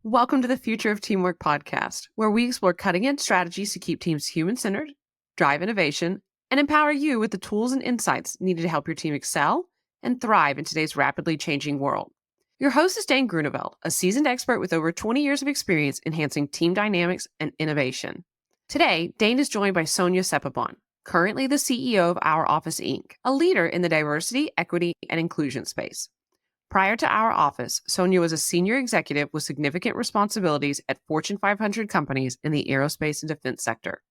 Welcome to the Future of Teamwork podcast, where we explore cutting-edge strategies to keep teams human-centered, drive innovation, and empower you with the tools and insights needed to help your team excel and thrive in today's rapidly changing world. Your host is Dane Grunewald, a seasoned expert with over 20 years of experience enhancing team dynamics and innovation. Today, Dane is joined by Sonya Sepahban, currently the CEO of OurOffice Inc., a leader in the diversity, equity, and inclusion space. Prior to OurOffice, Sonya was a senior executive with significant responsibilities at Fortune 500 companies in the aerospace and defense sector.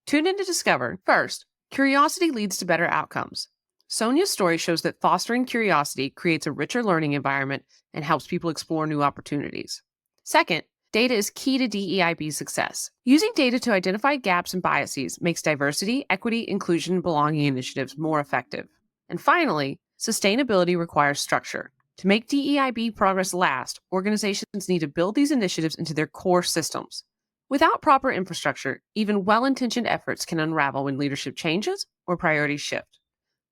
Tune in to discover, first, curiosity leads to better outcomes. Sonya's story shows that fostering curiosity creates a richer learning environment and helps people explore new opportunities. Second, data is key to DEIB success. Using data to identify gaps and biases makes diversity, equity, inclusion, and belonging initiatives more effective. And finally, sustainability requires structure. To make DEIB progress last, organizations need to build these initiatives into their core systems. Without proper infrastructure, even well-intentioned efforts can unravel when leadership changes or priorities shift.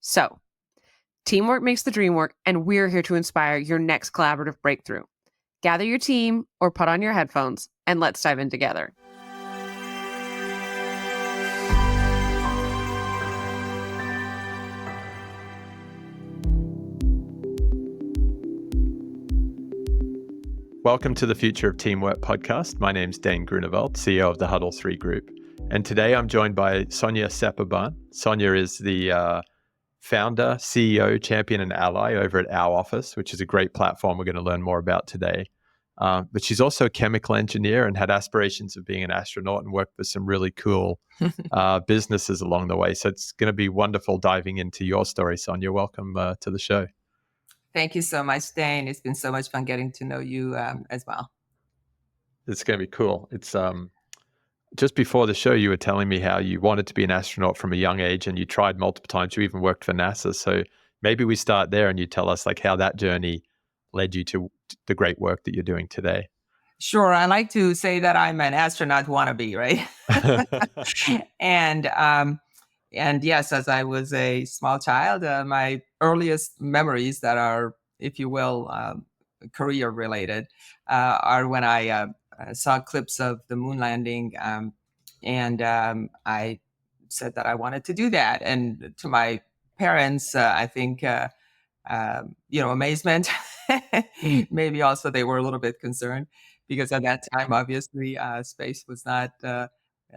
So, teamwork makes the dream work, and we're here to inspire your next collaborative breakthrough. Gather your team or put on your headphones, and let's dive in together. Welcome to the Future of Teamwork podcast. My name's Dane Grunewald, CEO of the Huddle 3 Group. And today I'm joined by Sonya Sepahban. Sonya is the founder, CEO, champion, and ally over at OurOffice, which is a great platform we're going to learn more about today. But she's also a chemical engineer and had aspirations of being an astronaut and worked with some really cool businesses along the way. So it's going to be wonderful diving into your story, Sonya. Welcome to the show. Thank you so much, Dane. It's been so much fun getting to know you as well. It's going to be cool. It's just before the show, you were telling me how you wanted to be an astronaut from a young age and you tried multiple times. You even worked for NASA. So maybe we start there and you tell us like how that journey led you to the great work that you're doing today. Sure. I like to say that I'm an astronaut wannabe, right? And yes, as I was a small child, my earliest memories that are, if you will, career related, are when I saw clips of the moon landing, and I said that I wanted to do that. And to my parents, I think, amazement. Maybe also they were a little bit concerned because at that time, obviously, space was not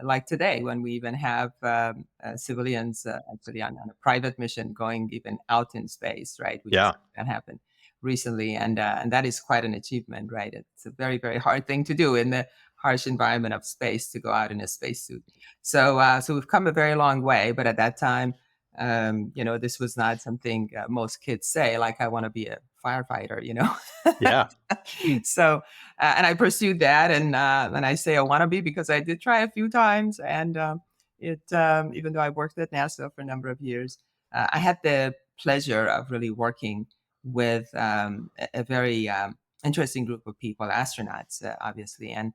like today when we even have civilians actually on a private mission going even out in space, right? Yeah. That happened recently. And that is quite an achievement, right? It's a very, very hard thing to do in the harsh environment of space to go out in a spacesuit. So we've come a very long way. But at that time, this was not something most kids say, like, I want to be a firefighter, Yeah. So, and I pursued that, and I say I want to be because I did try a few times, and even though I worked at NASA for a number of years, I had the pleasure of really working with a very interesting group of people, astronauts, obviously, and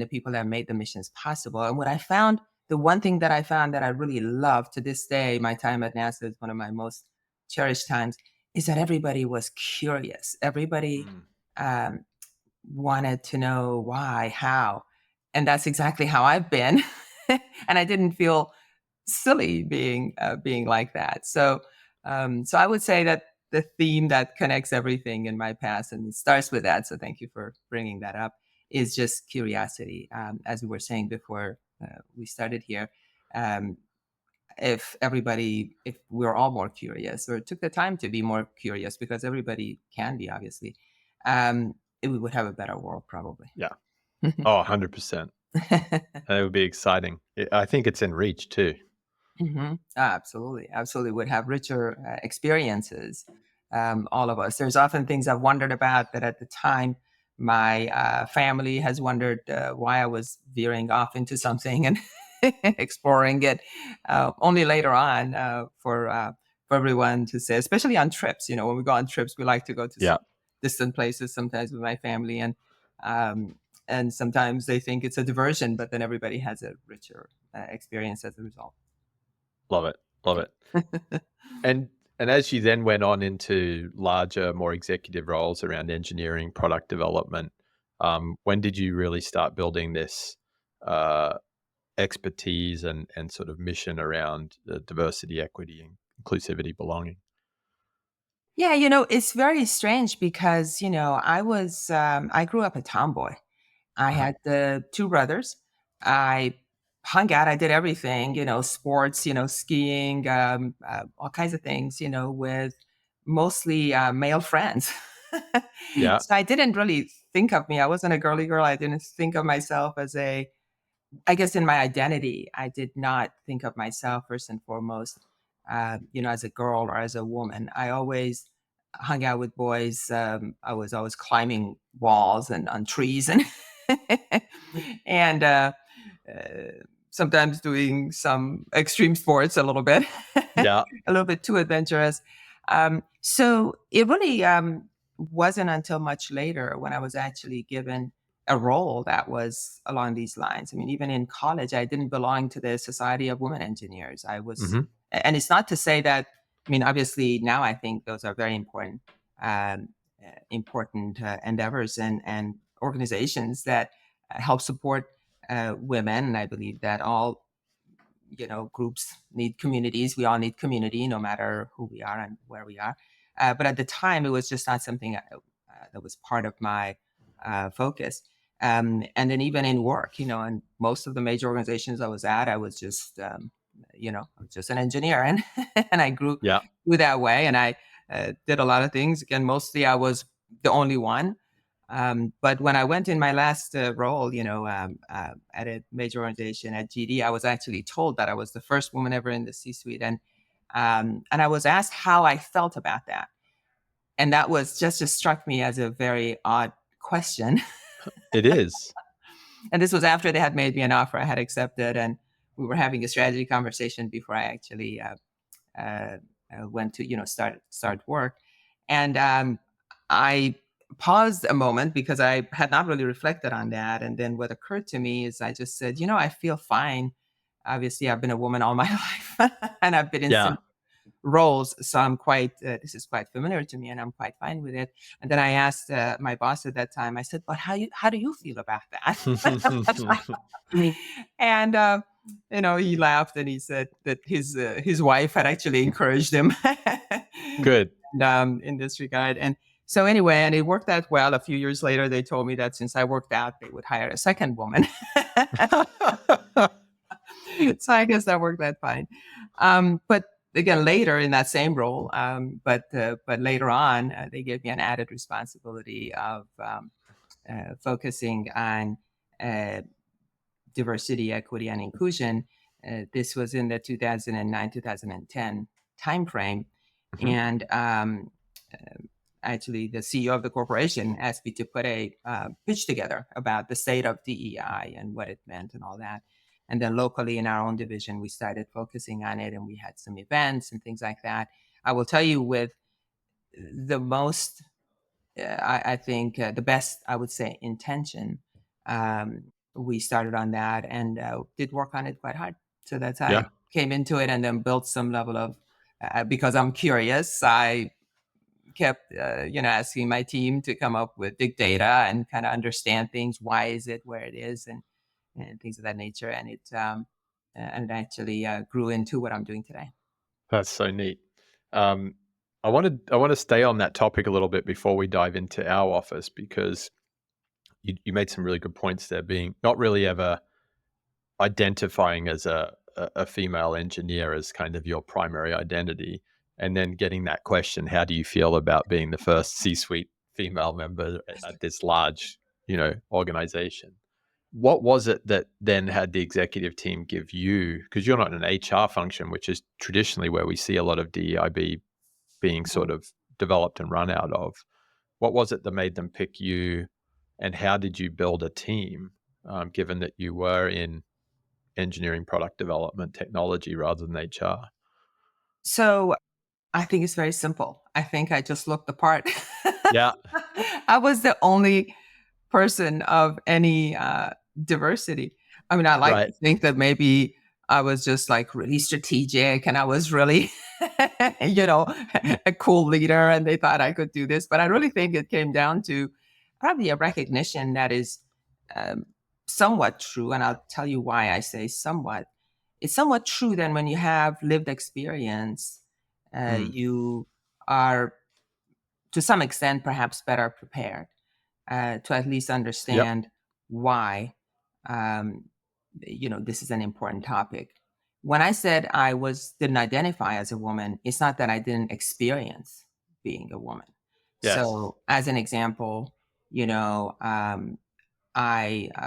the people that made the missions possible. And what I found, the one thing that I found that I really love to this day, my time at NASA is one of my most cherished times, is that everybody was curious. Everybody wanted to know why, how. And that's exactly how I've been. And I didn't feel silly being like that. So I would say that the theme that connects everything in my past, and it starts with that, so thank you for bringing that up, is just curiosity. As we were saying before we started here, if we're all more curious or took the time to be more curious, because everybody can be, obviously, we would have a better world probably. Yeah. Oh, 100%. It would be exciting. I think it's in reach too. Mm-hmm. Absolutely. Would have richer experiences. All of us. There's often things I've wondered about that at the time my family has wondered why I was veering off into something and exploring it. Only later on for everyone to say, especially on trips. When we go on trips, we like to go to some distant places sometimes with my family, and sometimes they think it's a diversion, but then everybody has a richer experience as a result. Love it. And as you then went on into larger, more executive roles around engineering, product development, When did you really start building this expertise and sort of mission around diversity, equity, and inclusivity, belonging? Yeah, it's very strange because, I grew up a tomboy. I Uh-huh. had the two brothers. I hung out. I did everything, sports, skiing, all kinds of things, with mostly male friends. Yeah. So I didn't really think of me. I wasn't a girly girl. I didn't think of myself as I guess in my identity, I did not think of myself first and foremost, as a girl or as a woman. I always hung out with boys. I was always climbing walls and on trees and and uh, sometimes doing some extreme sports a little bit, a Yeah. little bit too adventurous. So it really wasn't until much later when I was actually given a role that was along these lines. I mean, even in college, I didn't belong to the Society of Women Engineers. Hmm. And it's not to say that, I mean, obviously now I think those are very important endeavors and organizations that help support women. And I believe that all, groups need communities. We all need community, no matter who we are and where we are. But at the time, it was just not something that was part of my focus. And then even in work, and most of the major organizations I was at, I was just, I was just an engineer, and and I Yeah. grew that way, and I did a lot of things. Again, mostly I was the only one. But when I went in my last role, at a major organization at GD, I was actually told that I was the first woman ever in the C-suite, and I was asked how I felt about that, and that was just struck me as a very odd question. It is. And this was after they had made me an offer. I had accepted, and we were having a strategy conversation before I actually uh, went to start work. And I paused a moment because I had not really reflected on that. And then what occurred to me is I just said, I feel fine. Obviously, I've been a woman all my life, and I've been in Yeah. roles. So I'm this is quite familiar to me, and I'm quite fine with it. And then I asked my boss at that time, I said, but how do you feel about that? And, he laughed and he said that his wife had actually encouraged him Good. in this regard. And so anyway, and it worked out well. A few years later, they told me that since I worked out, they would hire a second woman. So I guess that worked out fine. But again, later in that same role, but later on, they gave me an added responsibility of focusing on uh, diversity, equity, and inclusion. This was in the 2009-2010 timeframe, Mhm. and actually, the CEO of the corporation asked me to put a pitch together about the state of DEI and what it meant and all that. And then locally in our own division, we started focusing on it, and we had some events and things like that. I will tell you, with the most, I think, the best, I would say, intention, we started on that and did work on it quite hard. So that's how I Yeah. came into it, and then built some level of, because I'm curious, I kept asking my team to come up with big data and kind of understand things. Why is it where it is, and things of that nature. And it actually grew into what I'm doing today. That's so neat. Um, I want to stay on that topic a little bit before we dive into our office, because you made some really good points there, being not really ever identifying as a female engineer as kind of your primary identity, and then getting that question, how do you feel about being the first C-suite female member at this large, organization? What was it that then had the executive team give you? Because you're not in an HR function, which is traditionally where we see a lot of DEIB being sort of developed and run out of. What was it that made them pick you, and how did you build a team, given that you were in engineering, product development, technology rather than HR? So I think it's very simple. I think I just looked the part. Yeah. I was the only person of any diversity. I mean, I like Right. to think that maybe I was just like really strategic, and I was really, you know, a cool leader, and they thought I could do this. But I really think it came down to probably a recognition that is um, somewhat true, and I'll tell you why I say somewhat. It's somewhat true that when you have lived experience, Mm. you are to some extent perhaps better prepared to at least Yep. understand why um, this is an important topic. When I said didn't identify as a woman, it's not that I didn't experience being a woman. Yes. So, as an example, I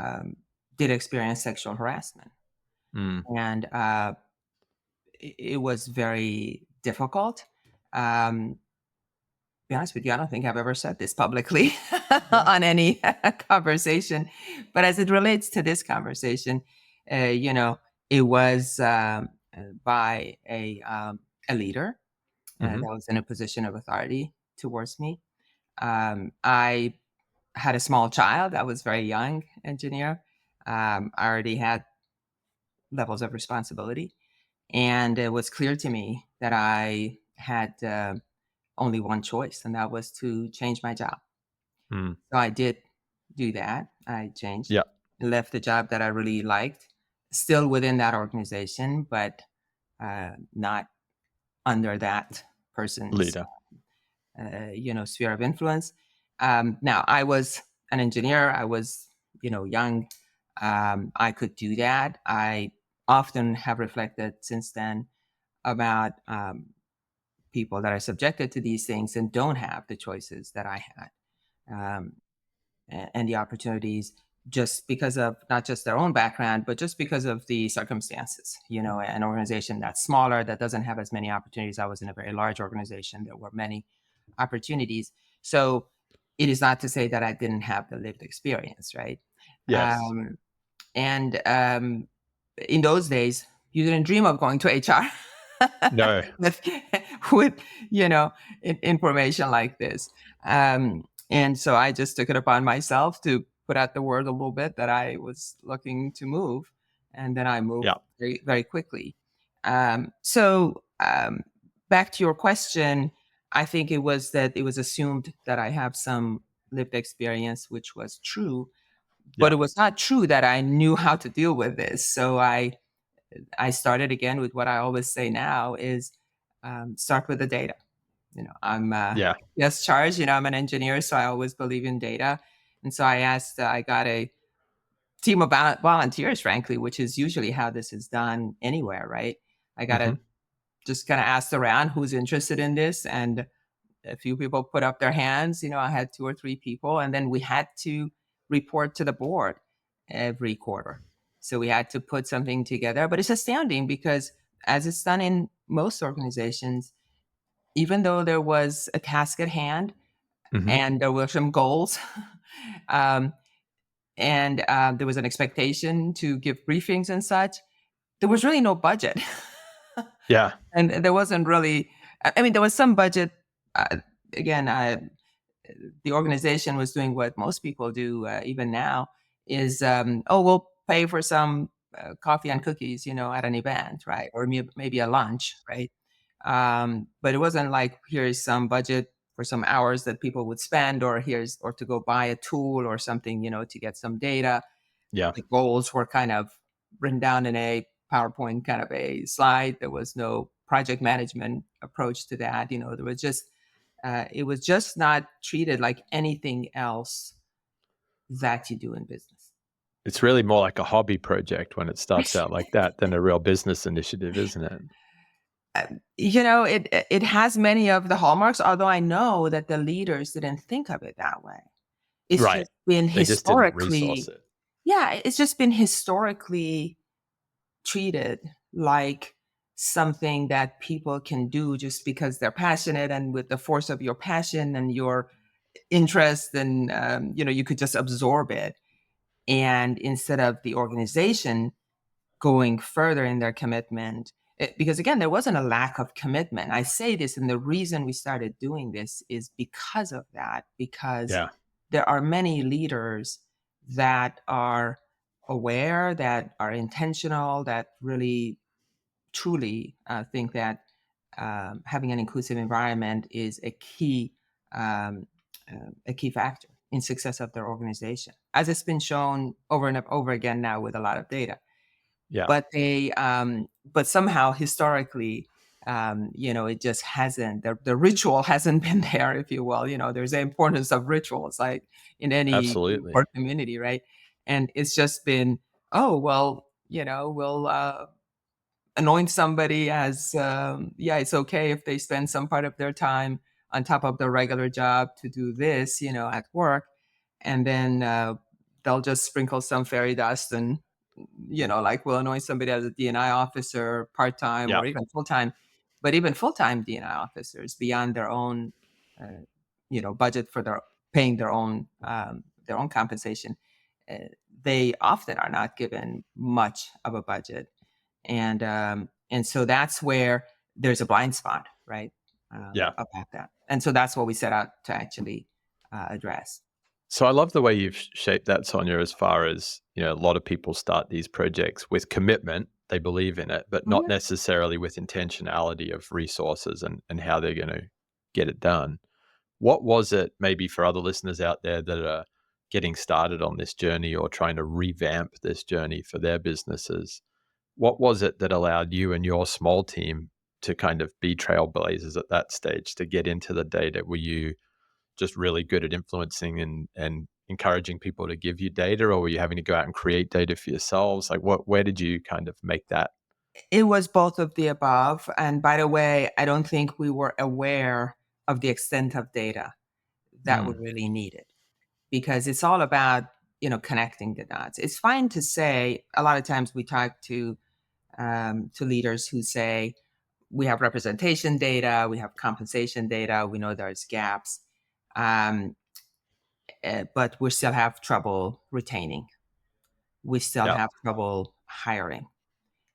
did experience sexual harassment, Mm. and it was very difficult. Um, be honest with you, I don't think I've ever said this publicly Yeah. on any conversation. But as it relates to this conversation, it was by a leader that Hmm. was in a position of authority towards me. I had a small child. I was very young engineer. I already had levels of responsibility. And it was clear to me that I had only one choice, and that was to change my job. Mm. So I did do that. I changed, Yeah. left the job that I really liked, still within that organization, but not under that person's, Leader. sphere of influence. Now, I was an engineer. I was, young. I could do that. I often have reflected since then about people that are subjected to these things and don't have the choices that I had. Um, and the opportunities just because of not just their own background, but just because of the circumstances. An organization that's smaller, that doesn't have as many opportunities. I was in a very large organization. There were many opportunities. So it is not to say that I didn't have the lived experience, right? Yes. Um, and in those days, you didn't dream of going to HR No. with, with information like this. And so I just took it upon myself to put out the word a little bit that I was looking to move, and then I moved Yeah. very, very quickly. So back to your question, I think it was assumed that I have some lived experience, which was true, Yeah. but it was not true that I knew how to deal with this. So I started again with what I always say now is start with the data. I'm Yeah. yes charged. I'm an engineer, so I always believe in data. And so I got a team of volunteers, frankly, which is usually how this is done anywhere, right? I got to Hmm. just kind of ask around who's interested in this, and a few people put up their hands. I had 2 or 3 people, and then we had to report to the board every quarter. So we had to put something together. But it's astounding because, as it's done in most organizations, even though there was a task at hand Hmm. and there were some goals, um, and there was an expectation to give briefings and such, there was really no budget. Yeah. And there wasn't really, I mean, there was some budget. Uh, again, the organization was doing what most people do, even now, is we'll pay for some coffee and cookies, at an event, right, or maybe a lunch, right? But it wasn't like here's some budget for some hours that people would spend, or to go buy a tool or something, to get some data. Yeah. The goals were kind of written down in a PowerPoint kind of a slide. There was no project management approach to that. There was just it was just not treated like anything else that you do in business. It's really more like a hobby project when it starts out like that than a real business initiative, isn't it? It has many of the hallmarks, although I know that the leaders didn't think of it that way. It's Right. just been They just didn't resource historically, it. yeah, it's just been historically treated like something that people can do just because they're passionate, and with the force of your passion and your interest, and you could just absorb it. And instead of the organization going further in their commitment, because again, there wasn't a lack of commitment. I say this, and the reason we started doing this is because of that, because Yeah. there are many leaders that are aware, that are intentional, that really truly think that having an inclusive environment is um, a key factor in success of their organization, as it's been shown over and over again now with a lot of data. Yeah. But but somehow historically, it just hasn't. The ritual hasn't been there, if you will. There's the importance of rituals, like in any group Absolutely. or community, right? And it's just been, oh well, we'll anoint somebody as it's okay if they spend some part of their time on top of their regular job to do this, at work, and then they'll just sprinkle some fairy dust and like we'll anoint somebody as a DNI officer part-time Yeah. or even full-time. But even full-time DNI officers, beyond their own budget for their paying their own compensation, uh, they often are not given much of a budget. And so that's where there's a blind spot, right? Yeah. About that. And so that's what we set out to actually address. So I love the way you've shaped that, Sonya, as far as, a lot of people start these projects with commitment, they believe in it, but not Mhm. necessarily with intentionality of resources and how they're going to get it done. What was it, maybe for other listeners out there that are getting started on this journey or trying to revamp this journey for their businesses? What was it that allowed you and your small team to kind of be trailblazers at that stage, to get into the data? Were you just really good at influencing and encouraging people to give you data, or were you having to go out and create data for yourselves? Like where did you kind of make that? It was both of the above. And by the way, I don't think we were aware of the extent of data that we Mm, really needed, because it's all about, connecting the dots. It's fine to say, a lot of times we talk to leaders who say, we have representation data, we have compensation data, we know there's gaps, um, but we still have trouble retaining. We still yeah, have trouble hiring.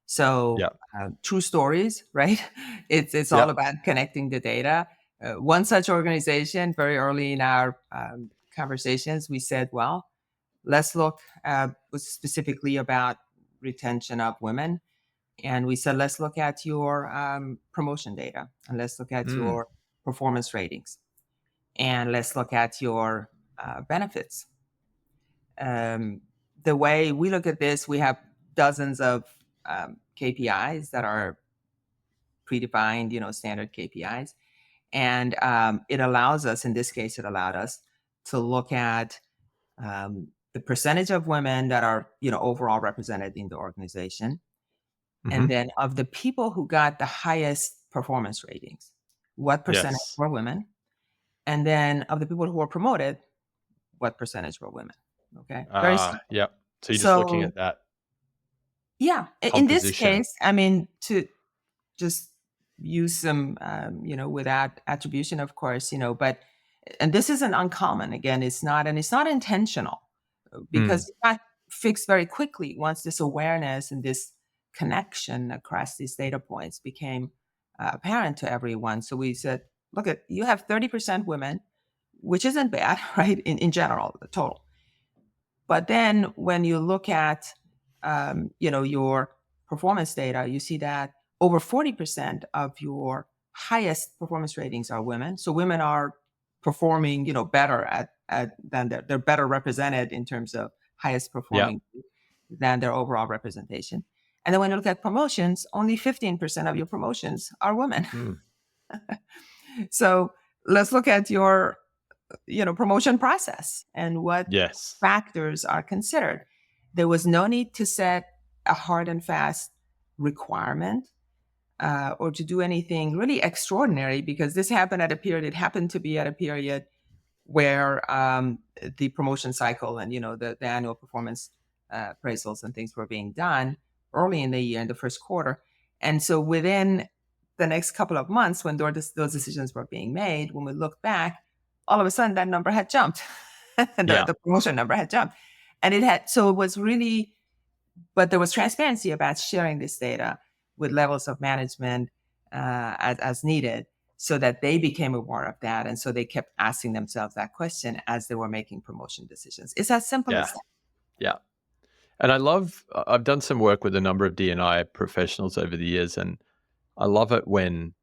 So yeah, true stories, right? It's yeah. all about connecting the data. One such organization, very early in our conversations, we said, well, let's look was specifically about retention of women. And we said, let's look at your promotion data, and let's look at Mm, your performance ratings, and let's look at your benefits. Um, the way we look at this, we have dozens of KPIs that are predefined, standard KPIs. And it allows us, in this case, it allowed us to look at the percentage of women that are, overall represented in the organization. hmm. And then of the people who got the highest performance ratings, what percentage Yes. were women? And then of the people who were promoted, what percentage were women? Okay, very simple. Yeah. So you're just looking So at that yeah, in this composition. case, I mean, to just use some, without attribution, of course, but, and this isn't uncommon. Again, it's not intentional, Mm, because it got fixed very quickly once this awareness and this connection across these data points became apparent to everyone. So we said, look, you have 30% women, which isn't bad, right? In general, the total. But then when you look at, your performance data, you see that over 40% of your highest performance ratings are women. So women are performing, better than they're better represented in terms of highest yeah. performing than their overall representation. And then when you look at promotions, only 15% of your promotions are women. Mm, So let's look at your promotion process and what yes. factors are considered. There was no need to set a hard and fast requirement or to do anything really extraordinary, because this happened at a period. It happened to be at a period where the promotion cycle and the annual performance appraisals and things were being done early in the year, in the first quarter. And so within the next couple of months, when those decisions were being made, when we look back, all of a sudden that number had jumped. Yeah. The promotion number had jumped. And so it was really, but there was transparency about sharing this data with levels of management as needed, so that they became aware of that. And so they kept asking themselves that question as they were making promotion decisions. It's as simple Yeah. as that. Yeah. And I've done some work with a number of D&I professionals over the years, and I love it when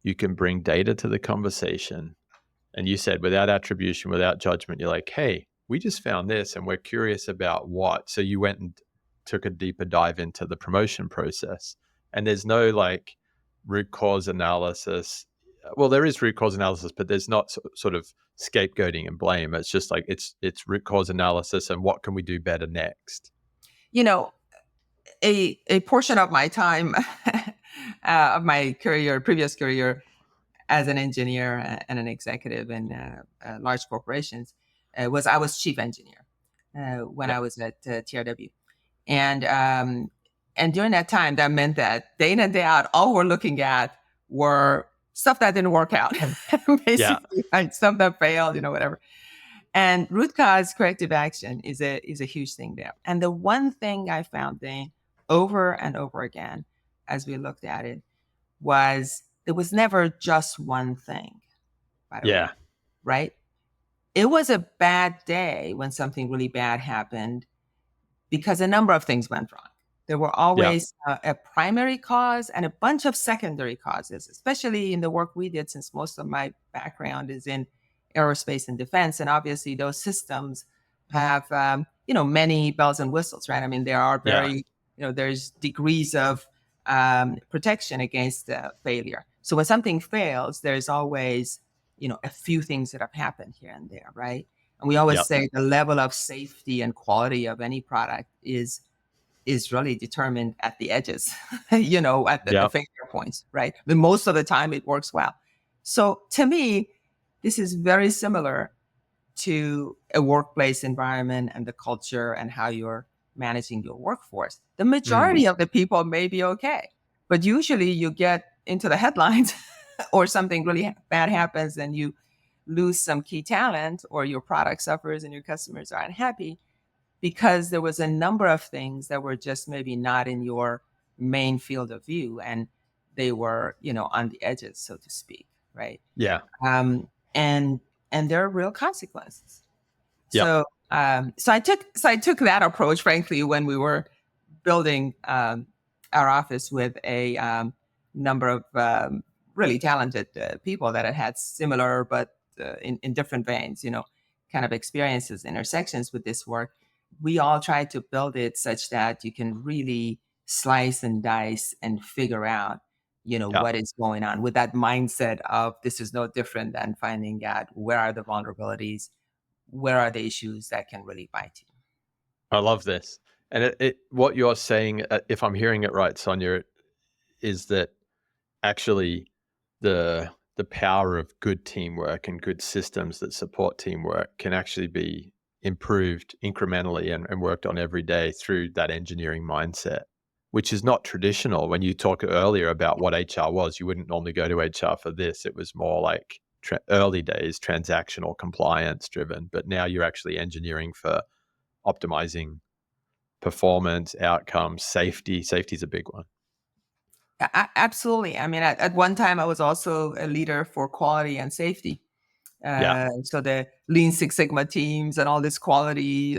you can bring data to the conversation And you said without attribution, without judgment, you're like, hey, we just found this and we're curious about what. So you went and took a deeper dive into the promotion process. And there's no like root cause analysis. Well, there is root cause analysis, but there's not sort of scapegoating and blame. It's just like it's root cause analysis and what can we do better next? You know, a portion of my time of my career, previous career as an engineer and an executive in large corporations was I was chief engineer when I was at TRW. And during that time, that meant that day in and day out, all we're looking at were stuff that didn't work out, basically, right? Stuff that failed, whatever. And root cause corrective action is a huge thing there. And the one thing I found, Dane, over and over again, as we looked at it, was there was never just one thing, by the way, right? It was a bad day when something really bad happened because a number of things went wrong. There were always a primary cause and a bunch of secondary causes, especially in the work we did, since most of my background is in aerospace and defense. And obviously those systems have, many bells and whistles, right? I mean, there are there's degrees of protection against failure. So when something fails, there's always, a few things that have happened here and there, right? And we always say the level of safety and quality of any product is really determined at the edges, at the failure points, right? But most of the time it works well. So to me, this is very similar to a workplace environment and the culture and how you're managing your workforce. The majority of the people may be okay, but usually you get into the headlines or something really bad happens and you lose some key talent or your product suffers and your customers are unhappy because there was a number of things that were just maybe not in your main field of view and they were, on the edges, so to speak, right? Yeah. And there are real consequences. So I took that approach, frankly, when we were building our office with a number of really talented people that had similar but in different veins, kind of experiences, intersections with this work. We all tried to build it such that you can really slice and dice and figure out, what is going on with that mindset of this is no different than finding out where are the vulnerabilities, where are the issues that can really bite you. I love this. And what you're saying, if I'm hearing it right, Sonya, is that actually the power of good teamwork and good systems that support teamwork can actually be improved incrementally and worked on every day through that engineering mindset, which is not traditional. When you talk earlier about what HR was, you wouldn't normally go to HR for this. It was more like early days, transactional compliance driven, but now you're actually engineering for optimizing performance, outcomes, safety. Safety is a big one. Absolutely. I mean, at one time, I was also a leader for quality and safety. So the Lean Six Sigma teams and all this quality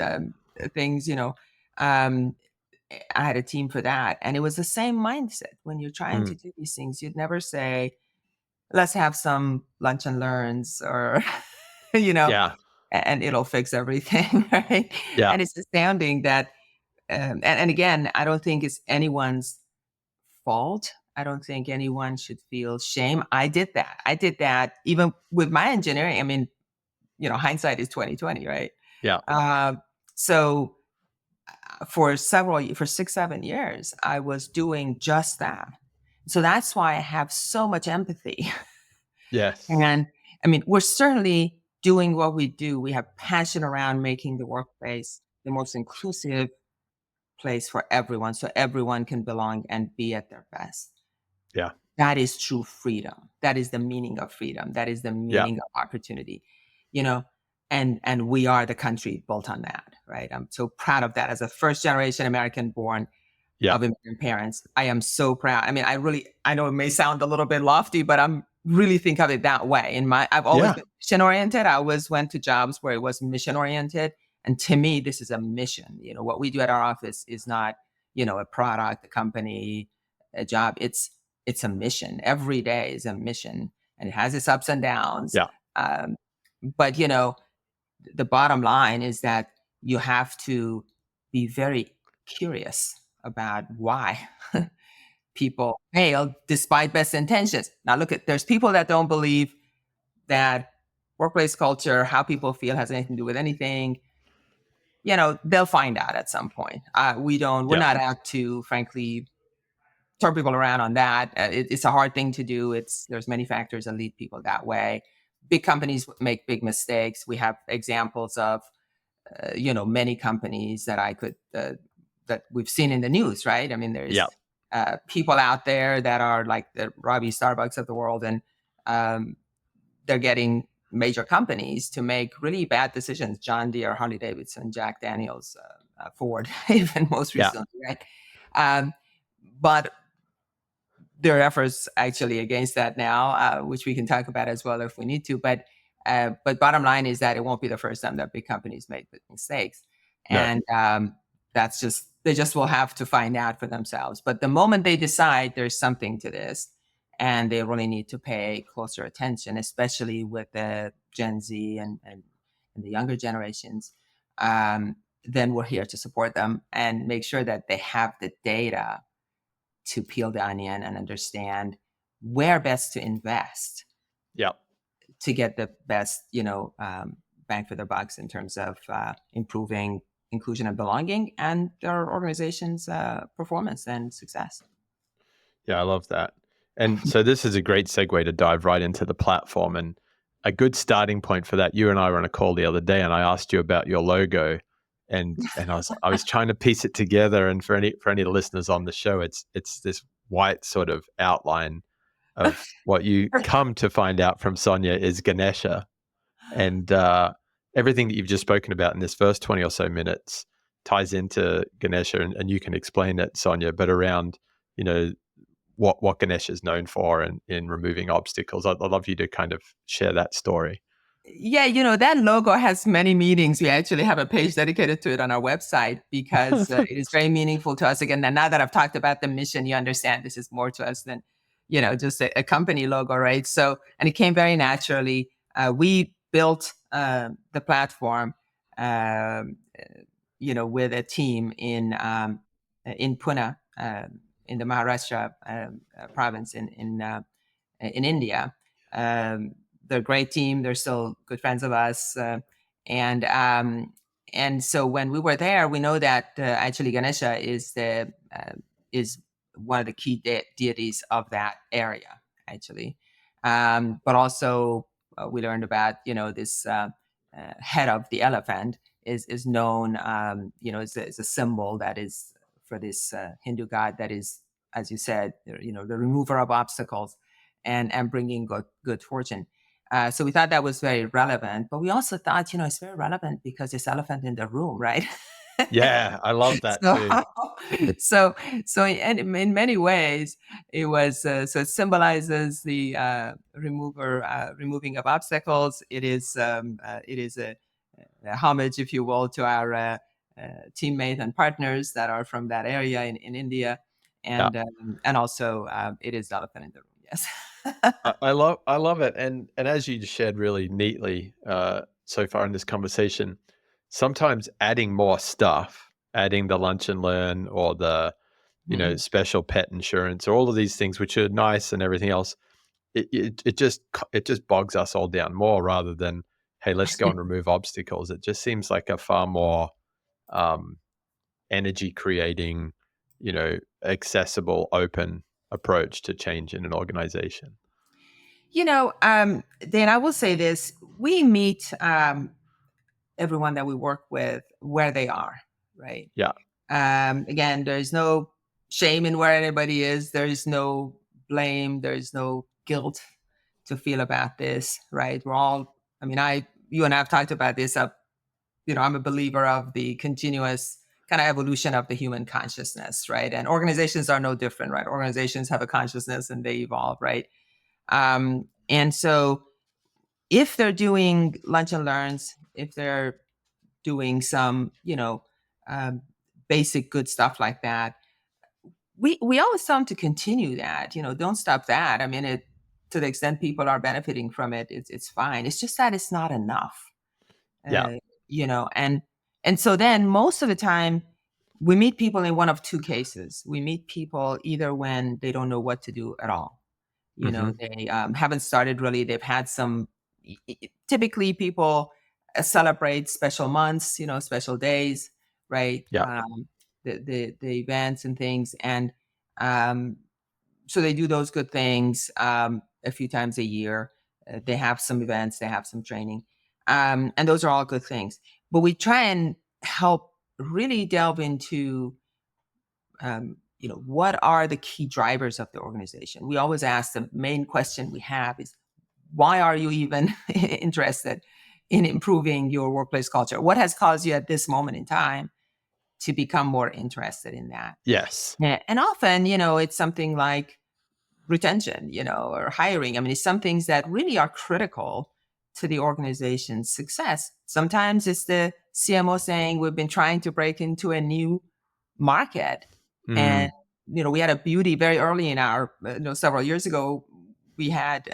things, I had a team for that. And it was the same mindset. When you're trying to do these things, you'd never say, let's have some lunch and learns or, and it'll fix everything, right? Yeah. And it's astounding that, and again, I don't think it's anyone's fault. I don't think anyone should feel shame. I did that even with my engineering. I mean, hindsight is 20/20, right? Yeah. So for 6-7 years, I was doing just that. So that's why I have so much empathy. Yes. And I mean, we're certainly doing what we do. We have passion around making the workplace the most inclusive place for everyone, so everyone can belong and be at their best. Yeah. That is true freedom. That is the meaning of freedom. That is the meaning of opportunity, and we are the country built on that, right? I'm so proud of that. As a first generation American born of immigrant parents, I am so proud. I mean, I know it may sound a little bit lofty, but I'm really think of it that way. I've always been mission oriented. I always went to jobs where it was mission oriented. And to me, this is a mission. What we do at our office is not, a product, a company, a job. It's a mission. Every day is a mission, and it has its ups and downs. Yeah. But, the bottom line is that you have to be very curious about why people fail despite best intentions. Now, there's people that don't believe that workplace culture, how people feel, has anything to do with anything. They'll find out at some point. We're Yeah. not out to, frankly, turn people around on that. It's a hard thing to do. There's many factors that lead people that way. Big companies make big mistakes. We have examples of, many companies that that we've seen in the news, right? I mean, there's Yeah. people out there that are like the Robbie Starbucks of the world, and they're getting major companies to make really bad decisions. John Deere, Harley Davidson, Jack Daniels, Ford, even most Yeah. recently, right? But there are efforts actually against that now, which we can talk about as well if we need to. But bottom line is that it won't be the first time that big companies make mistakes, No. and they just will have to find out for themselves. But the moment they decide there's something to this, and they really need to pay closer attention, especially with the Gen Z and the younger generations, then we're here to support them and make sure that they have the data to peel the onion and understand where best to invest. Yeah. To get the best, bang for their bucks in terms of improving inclusion and belonging and their organization's performance and success. Yeah, I love that. And so this is a great segue to dive right into the platform, and a good starting point for that. You and I were on a call the other day, and I asked you about your logo, and I was trying to piece it together. And for any of the listeners on the show, it's this white sort of outline of what you come to find out from Sonya is Ganesha, and everything that you've just spoken about in this first 20 or so minutes ties into Ganesha, and you can explain it, Sonya, but around what Ganesha is known for in removing obstacles. I'd love you to kind of share that story. Yeah, that logo has many meanings. We actually have a page dedicated to it on our website because it is very meaningful to us. Again, now that I've talked about the mission, you understand this is more to us than, just a company logo, right? So, and it came very naturally. We built the platform, with a team in Pune, in the Maharashtra province in India. They're a great team. They're still good friends of us, and so when we were there, we know that actually Ganesha is one of the key deities of that area, actually. But also we learned about this head of the elephant is known, is a symbol that is for this Hindu god that is, as you said, the remover of obstacles and bringing good fortune. So we thought that was very relevant, but we also thought, it's very relevant because it's elephant in the room, right? Yeah, I love that too. So in many ways, it was so it symbolizes the removing of obstacles. It is a homage, if you will, to our teammates and partners that are from that area in India, and also it is elephant in the room. Yes. I love it, and as you just shared really neatly so far in this conversation, sometimes adding more stuff, adding the lunch and learn or the special pet insurance or all of these things which are nice and everything else, it just bogs us all down more rather than, hey, let's go and remove obstacles. It just seems like a far more energy creating, accessible, open approach to change in an organization. Dan, I will say this: we meet everyone that we work with where they are, right? Yeah. Again, there's no shame in where anybody is. There is no blame. There is no guilt to feel about this, right? We're all. I mean, you and I have talked about this. I'm a believer of the continuous kind of evolution of the human consciousness, right? And organizations are no different, right? Organizations have a consciousness and they evolve, right? And so if they're doing lunch and learns, if they're doing some, basic good stuff like that, we always tell them to continue that, don't stop that. I mean, to the extent people are benefiting from it, it's fine. It's just that it's not enough. Yeah. And so then most of the time we meet people in one of two cases. We meet people either when they don't know what to do at all. They haven't started really. They've had some, typically people celebrate special months, special days, right? Yeah. The events and things. And so they do those good things a few times a year. They have some events, they have some training. And those are all good things. But we try and help really delve into what are the key drivers of the organization? We always ask, the main question we have is, why are you even interested in improving your workplace culture? What has caused you at this moment in time to become more interested in that? Yes. And often, it's something like retention, or hiring. I mean, it's some things that really are critical to the organization's success. Sometimes it's the CMO saying, we've been trying to break into a new market. And, we had a beauty very early in our, several years ago, we had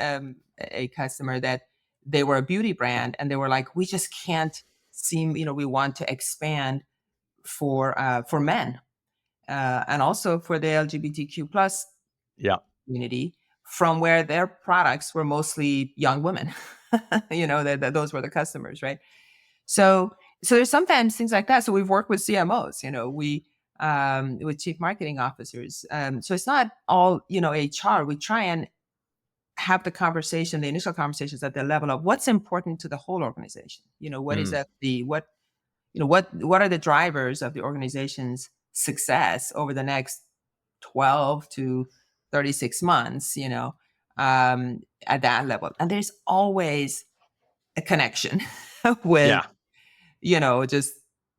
a customer that they were a beauty brand and they were like, we just can't seem, we want to expand for men and also for the LGBTQ plus community, from where their products were mostly young women. Those were the customers, right? So there's sometimes things like that. So we've worked with CMOs, with chief marketing officers. So it's not all, HR. We try and have the conversation, the initial conversations at the level of what's important to the whole organization. What is what are the drivers of the organization's success over the next 12 to 36 months, at that level. And there's always a connection with, just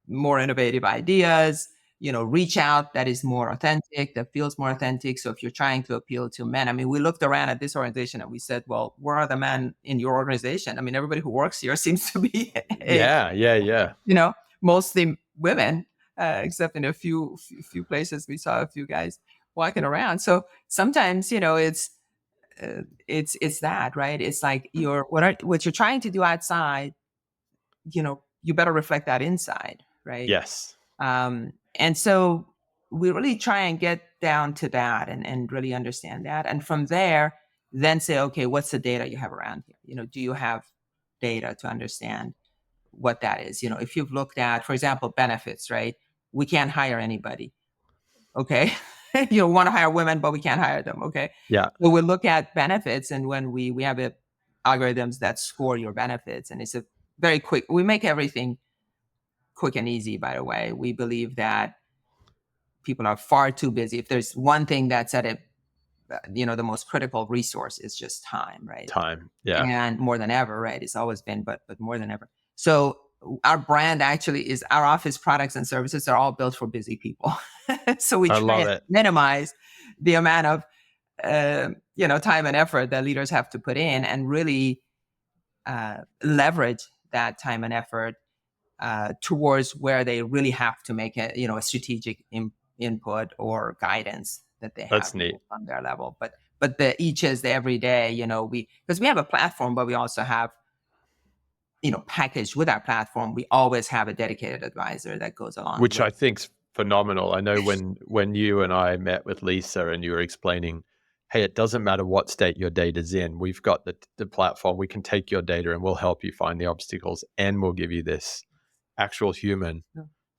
more innovative ideas, reach out that is more authentic, that feels more authentic. So if you're trying to appeal to men, I mean, we looked around at this organization and we said, well, where are the men in your organization? I mean, everybody who works here seems to be, mostly women, except in a few places we saw a few guys walking around. So sometimes, it's that, right? It's like what you're trying to do outside, you better reflect that inside, right? Yes. And so we really try and get down to that and really understand that. And from there, then say, okay, what's the data you have around here? Do you have data to understand what that is? If you've looked at, for example, benefits, right? We can't hire anybody. Okay. You want to hire women, but we can't hire them. Okay. Yeah. So we'll look at benefits, and when we have algorithms that score your benefits, and it's a very quick, we make everything quick and easy, by the way. We believe that people are far too busy. If there's one thing that's at the most critical resource is just time, right? Time. Yeah. And more than ever, right? It's always been, but more than ever. So our brand actually is OurOffice products and services are all built for busy people. So we try to minimize the amount of, time and effort that leaders have to put in, and really leverage that time and effort towards where they really have to make a strategic input or guidance that they have. That's neat. On their level. But each is the everyday, because we have a platform, but we also have, packaged with our platform, we always have a dedicated advisor that goes along. Which I think's phenomenal. I know when you and I met with Lisa and you were explaining, hey, it doesn't matter what state your data's in. We've got the platform. We can take your data and we'll help you find the obstacles, and we'll give you this actual human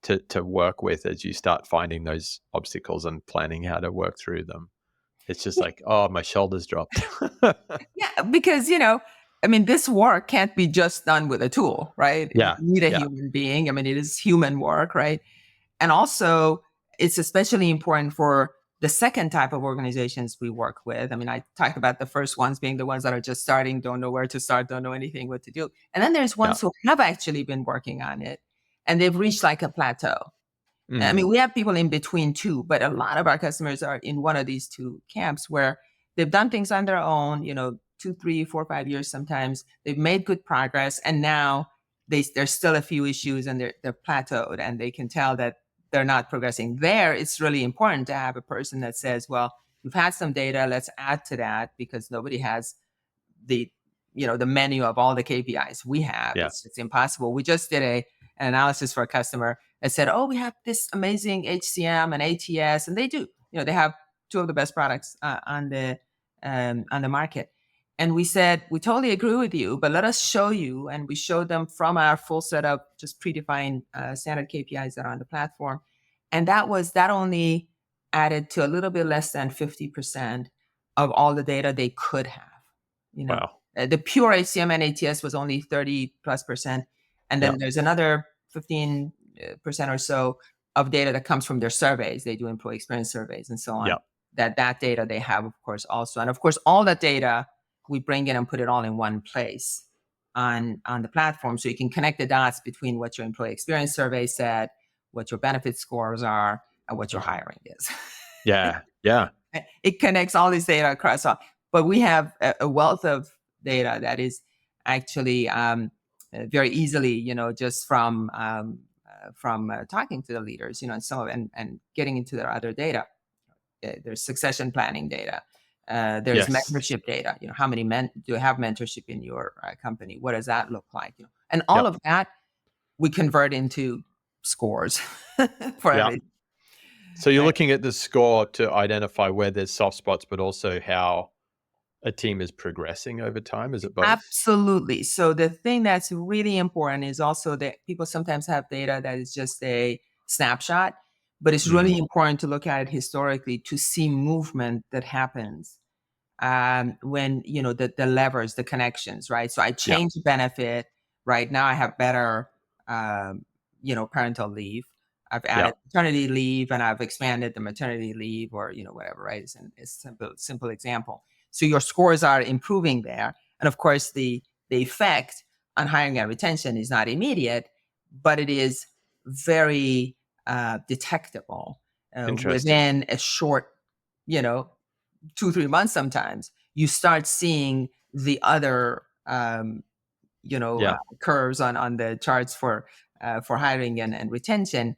to work with as you start finding those obstacles and planning how to work through them. It's just like, oh, my shoulders dropped. Yeah, because, this work can't be just done with a tool, right? Yeah. You need a human being. It is human work, right? And also, it's especially important for the second type of organizations we work with. I talked about the first ones being the ones that are just starting, don't know where to start, don't know anything what to do. And then there's ones who have actually been working on it, and they've reached like a plateau. We have people in between too, but a lot of our customers are in one of these two camps where they've done things on their own, 2, 3, 4, 5 years sometimes. They've made good progress, and now there's still a few issues, and they're plateaued, and they can tell that they're not progressing. There, it's really important to have a person that says, well, we've had some data, let's add to that, because nobody has the the menu of all the KPIs we have. Yeah. It's impossible. We just did an analysis for a customer that said, oh, we have this amazing HCM and ATS, and they do. They have two of the best products on the market. And we said, we totally agree with you, but let us show you. And we showed them from our full set of just predefined standard KPIs that are on the platform. And that only added to a little bit less than 50% of all the data they could have. Wow. The pure HCM and ATS was only 30+%. And then there's another 15% or so of data that comes from their surveys. They do employee experience surveys and so on. Yep. That data they have, of course, also. And of course, all that data, we bring in and put it all in one place on the platform. So you can connect the dots between what your employee experience survey said, what your benefit scores are, and what your hiring is. Yeah. It connects all this data across all. But we have a wealth of data that is actually very easily, just from talking to the leaders, and getting into their other data. There's succession planning data. There's mentorship data. How many men do you have mentorship in your company? What does that look like? And all of that we convert into scores for everything. So you're looking at the score to identify where there's soft spots, but also how a team is progressing over time. Is it both? Absolutely. So the thing that's really important is also that people sometimes have data that is just a snapshot, but it's really important to look at it historically to see movement that happens when, the levers, the connections, right? So I change the benefit. Right now I have better, parental leave. I've added maternity leave, and I've expanded the maternity leave, or, whatever, right? It's a simple example. So your scores are improving there. And of course, the effect on hiring and retention is not immediate, but it is very detectable within a short, 2-3 months. Sometimes you start seeing the other, curves on the charts for hiring and retention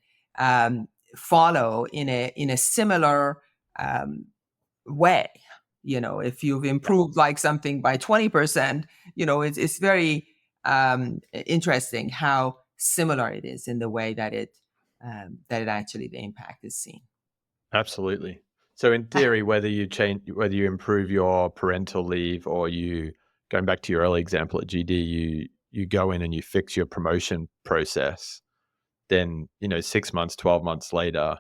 follow in a similar way. If you've improved like something by 20%, it's very interesting how similar it is in the way that it actually, the impact is seen. Absolutely. So in theory, whether you improve your parental leave, or going back to your early example at GD, you go in and you fix your promotion process, then 6 months, 12 months later,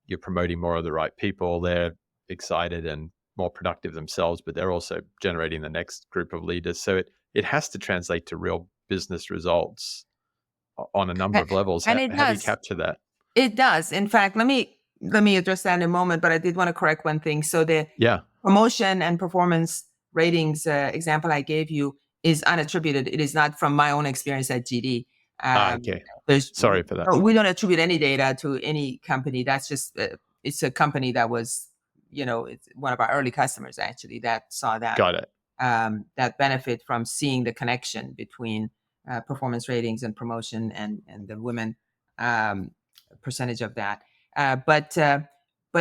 you're promoting more of the right people. They're excited and more productive themselves, but they're also generating the next group of leaders. So it has to translate to real business results on a number of levels. And it How do you does. capture that? It does. In fact, let me address that in a moment, but I did want to correct one thing. So the promotion and performance ratings example I gave you is unattributed. It is not from my own experience at GD. Okay. Sorry for that. We don't attribute any data to any company. That's just, it's a company that was, it's one of our early customers actually that saw that. Got it. That benefit from seeing the connection between performance ratings and promotion and the women percentage of that. But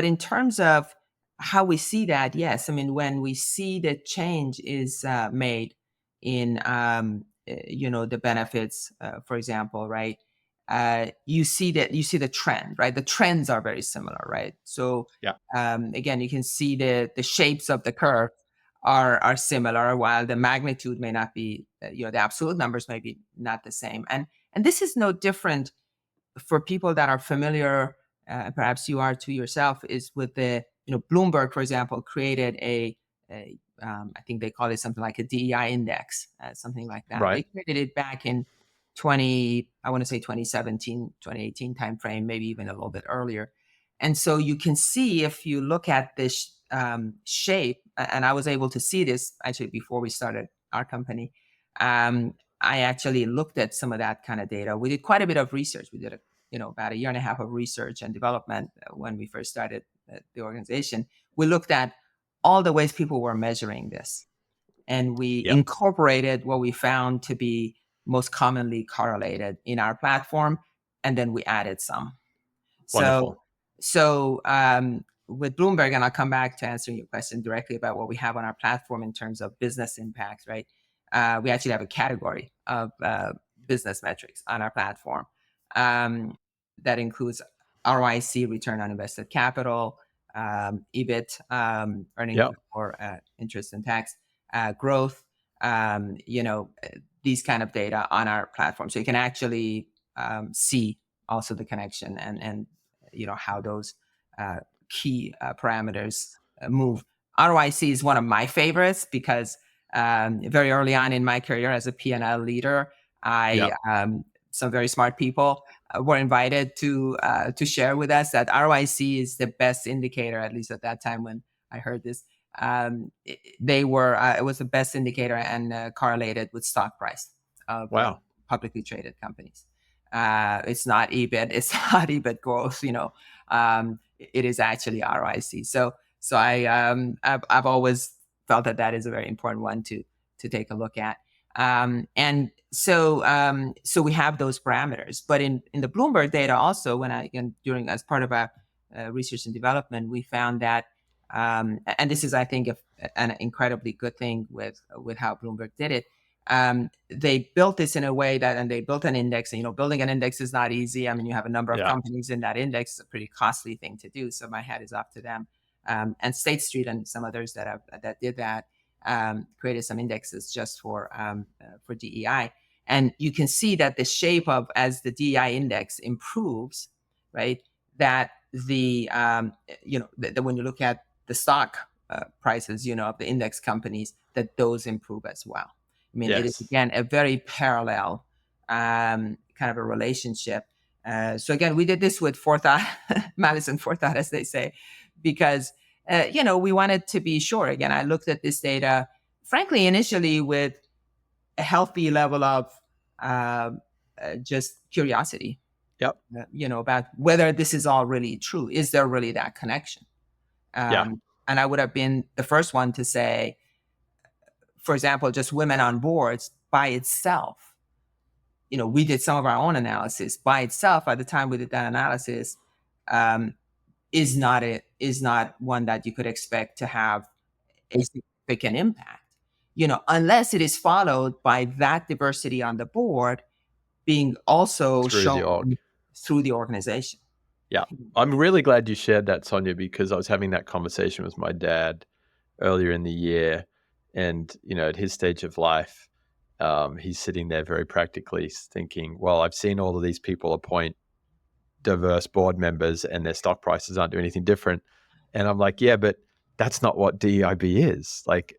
in terms of how we see that, yes, I mean, when we see the change is made in the benefits, for example, right? You see the trend, right? The trends are very similar, right? So again, you can see the shapes of the curve are similar, while the magnitude may not be, the absolute numbers may be not the same. And this is no different for people that are familiar, perhaps you are to yourself, is with the, Bloomberg, for example, created I think they call it something like a DEI index, something like that. Right. They created it back in 2017, 2018 timeframe, maybe even a little bit earlier. And so you can see, if you look at this shape, and I was able to see this actually before we started our company. I actually looked at some of that kind of data. We did quite a bit of research. We did about a year and a half of research and development when we first started the organization. We looked at all the ways people were measuring this, and we incorporated what we found to be most commonly correlated in our platform, and then we added some. Wonderful. So with Bloomberg, and I'll come back to answering your question directly about what we have on our platform in terms of business impacts, right? We actually have a category of business metrics on our platform that includes ROIC, return on invested capital, EBIT, earnings before interest and tax, growth, these kind of data on our platform. So you can actually see also the connection and how those key parameters move. ROIC is one of my favorites because very early on in my career as a P&L leader, some very smart people were invited to share with us that ROIC is the best indicator, at least at that time when I heard this. It was the best indicator and correlated with stock price of publicly traded companies. It's not EBIT, it's not EBIT growth, it is actually ROIC. So I've always felt that is a very important one to take a look at. And so we have those parameters, but in the Bloomberg data also, as part of our research and development, we found that, and this is, I think, an incredibly good thing with how Bloomberg did it. They built this in a way and they built an index, and building an index is not easy. I mean, you have a number of companies in that index. It's a pretty costly thing to do. So my hat is off to them. And State Street and some others that did that created some indexes just for DEI. And you can see that the shape of, as the DEI index improves, right, that when you look at the stock prices, of the index companies, that those improve as well. I mean, it is, again, a very parallel kind of a relationship. So again, we did this with forethought, malice and forethought, as they say, because, we wanted to be sure. Again, I looked at this data, frankly, initially with a healthy level of just curiosity. About whether this is all really true. Is there really that connection? And I would have been the first one to say, for example, just women on boards by itself. We did some of our own analysis by itself. At the time we did that analysis, is not one that you could expect to have a significant impact. Unless it is followed by that diversity on the board being also shown through the organization. Yeah, I'm really glad you shared that, Sonya, because I was having that conversation with my dad earlier in the year. And, at his stage of life, he's sitting there very practically thinking, well, I've seen all of these people appoint diverse board members and their stock prices aren't doing anything different. And I'm like, yeah, but that's not what DEIB is. Like,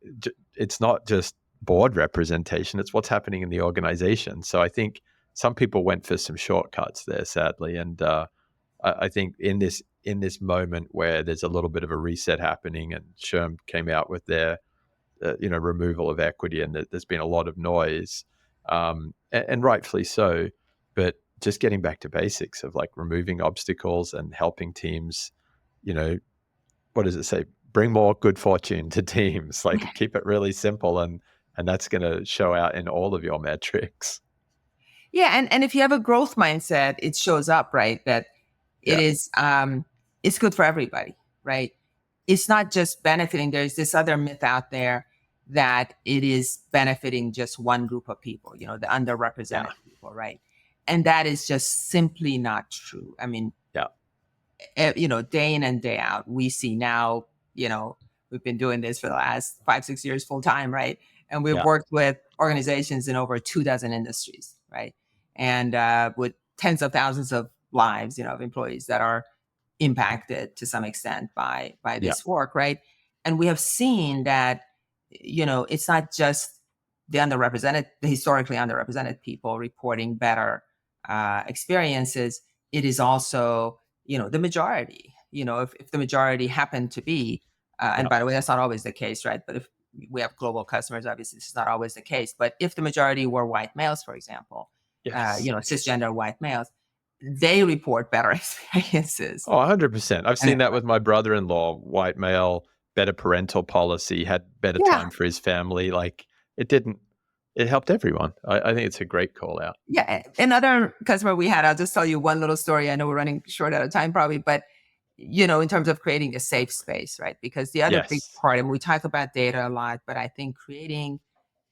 it's not just board representation. It's what's happening in the organization. So I think some people went for some shortcuts there, sadly. And I think in this moment where there's a little bit of a reset happening, and SHRM came out with their removal of equity, and there's been a lot of noise, and rightfully so, but just getting back to basics of like removing obstacles and helping teams, what does it say? Bring more good fortune to teams, like keep it really simple, and that's going to show out in all of your metrics. Yeah. And if you have a growth mindset, it shows up, right? That it is, it's good for everybody, right? It's not just benefiting. There's this other myth out there that it is benefiting just one group of people, the underrepresented people, right? And that is just simply not true. I mean, day in and day out, we see now, we've been doing this for the last 5-6 years full time, right? And we've worked with organizations in over 24 industries, right? And with tens of thousands of lives, of employees that are impacted to some extent by this work, right? And we have seen that, it's not just the historically underrepresented people reporting better experiences. It is also, the majority. If the majority happen to be, and by the way, that's not always the case, right? But if we have global customers, obviously this is not always the case. But if the majority were white males, for example, cisgender white males, they report better experiences. Oh, 100%. I've seen that with my brother-in-law, white male, better parental policy, had better time for his family. Like it helped everyone. I think it's a great call out. Yeah. Another customer we had, I'll just tell you one little story. I know we're running short out of time probably, but in terms of creating a safe space, right? Because the other big Yes. part, and we talk about data a lot, but I think creating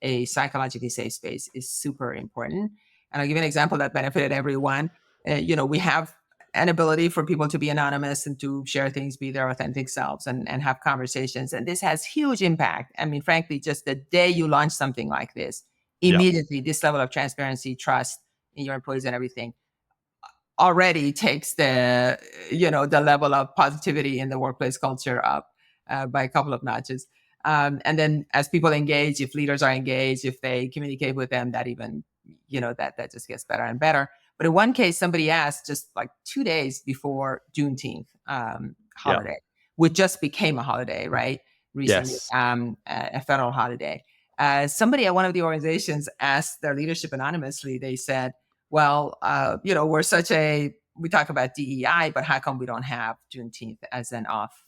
a psychologically safe space is super important. And I'll give you an example that benefited everyone. We have an ability for people to be anonymous and to share things, be their authentic selves, and have conversations. And this has huge impact. I mean, frankly, just the day you launch something like this, immediately this level of transparency, trust in your employees and everything already takes the level of positivity in the workplace culture up by a couple of notches. And then as people engage, if leaders are engaged, if they communicate with them, that even, that just gets better and better. But in one case, somebody asked just like 2 days before Juneteenth holiday, which just became a holiday, right? Recently, Yes. A federal holiday. Somebody at one of the organizations asked their leadership anonymously, they said, well, we talk about DEI, but how come we don't have Juneteenth as an off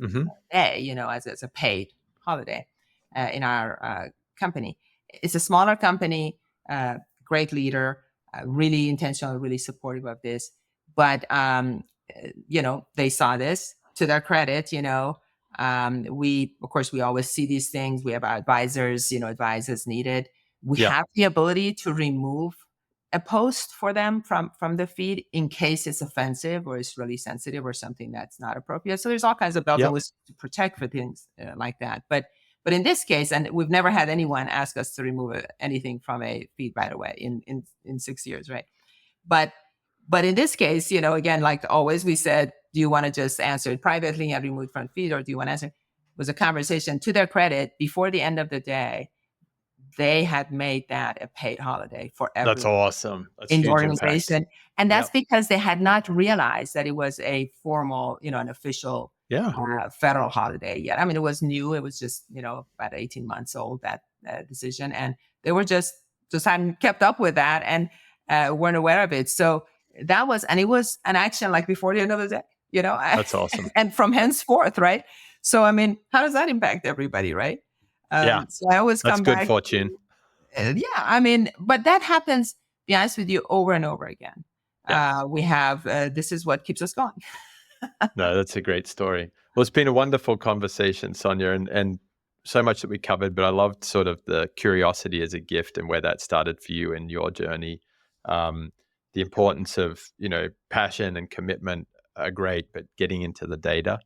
day, as a paid holiday in our company? It's a smaller company, great leader, really intentional, really supportive of this. But, they saw this. To their credit, we always see these things. We have our advisors, advise as needed. We have the ability to remove a post for them from the feed in case it's offensive or it's really sensitive or something that's not appropriate. So there's all kinds of bells and whistles to protect for things like that. But in this case, and we've never had anyone ask us to remove anything from a feed right away in 6 years, right? But in this case, again, like always, we said, do you want to just answer it privately and remove it from feed, or do you want to answer? It was a conversation. To their credit, before the end of the day, they had made that a paid holiday for everyone. That's awesome. That's in the huge organization. impact. And that's because they had not realized that it was a formal, an official federal holiday yet. I mean, it was new. It was just, about 18 months old, that decision. And they were just hadn't kept up with that and weren't aware of it. So it was an action like before the end of the day, That's awesome. And from henceforth, right? So, I mean, how does that impact everybody, right? So I always come back. That's good fortune. I mean, but that happens, to be honest with you, over and over again. We have, this is what keeps us going. No, that's a great story. Well, it's been a wonderful conversation, Sonya, and so much that we covered, but I loved sort of the curiosity as a gift and where that started for you in your journey. The importance of, passion and commitment are great, but getting into the data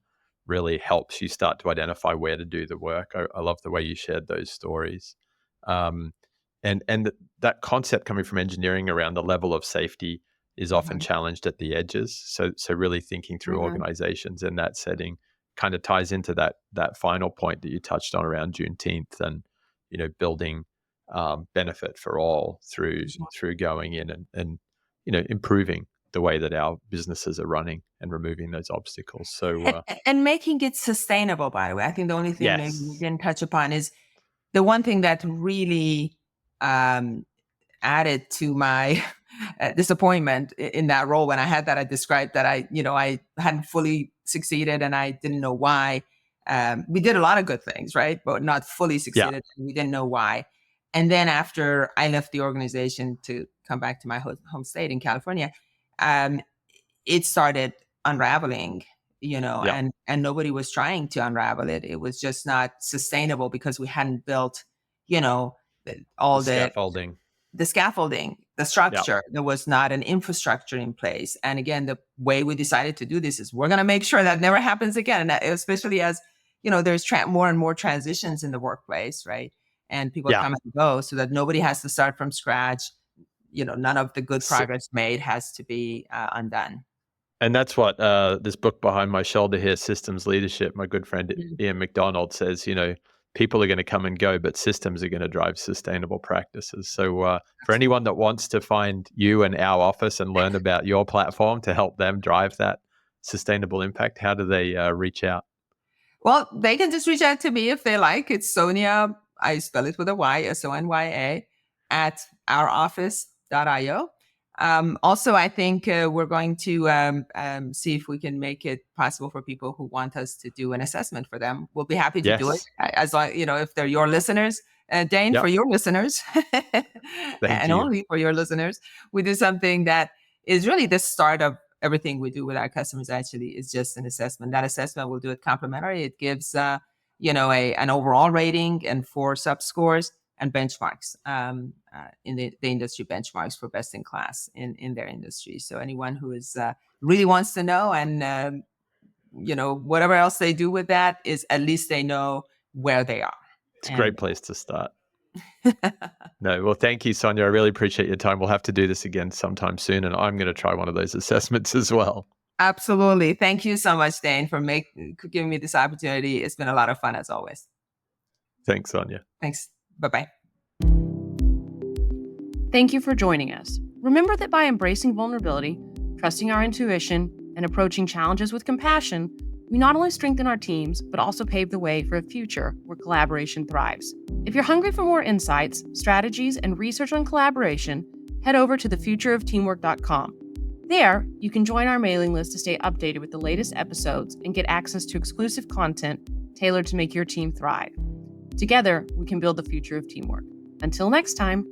really helps you start to identify where to do the work. I love the way you shared those stories. And that concept coming from engineering around the level of safety is often challenged at the edges. So really thinking through organizations in that setting kind of ties into that final point that you touched on around Juneteenth and, building benefit for all through going in and improving the way that our businesses are running and removing those obstacles. So and making it sustainable, by the way. I think the only thing maybe we didn't touch upon is the one thing that really added to my disappointment in that role when I had that. I described that I hadn't fully succeeded and I didn't know why. We did a lot of good things, right? But not fully succeeded. We didn't know why. And then after I left the organization to come back to my home state in California, it started unraveling, and nobody was trying to unravel it. It was just not sustainable because we hadn't built, all the scaffolding. The scaffolding, the structure. There was not an infrastructure in place. And again, the way we decided to do this is we're going to make sure that never happens again. And that, especially as, there's more and more transitions in the workplace, right? And people come and go so that nobody has to start from scratch. None of the good progress made has to be undone. And that's what this book behind my shoulder here, Systems Leadership, my good friend Ian McDonald says, people are going to come and go, but systems are going to drive sustainable practices. So for anyone that wants to find you and OurOffice and learn about your platform to help them drive that sustainable impact, how do they reach out? Well, they can just reach out to me if they like. It's Sonya, I spell it with a Y, SONYA, at OurOffice.io. Also, I think we're going to see if we can make it possible for people who want us to do an assessment for them. We'll be happy to do it, as long, if they're your listeners. Dane, for your listeners, and only for your listeners, we do something that is really the start of everything we do with our customers actually is just an assessment. That assessment, we'll do it complimentary. It gives, an overall rating and 4 sub-scores and benchmarks in the industry benchmarks for best in class in their industry. So anyone who is really wants to know, and whatever else they do with that, is at least they know where they are. It's a great place to start. No, well, thank you, Sonya. I really appreciate your time. We'll have to do this again sometime soon, and I'm going to try one of those assessments as well. Absolutely. Thank you so much, Dane, for giving me this opportunity. It's been a lot of fun as always. Thanks, Sonya. Thanks. Bye-bye. Thank you for joining us. Remember that by embracing vulnerability, trusting our intuition, and approaching challenges with compassion, we not only strengthen our teams, but also pave the way for a future where collaboration thrives. If you're hungry for more insights, strategies, and research on collaboration, head over to thefutureofteamwork.com. There, you can join our mailing list to stay updated with the latest episodes and get access to exclusive content tailored to make your team thrive. Together, we can build the future of teamwork. Until next time.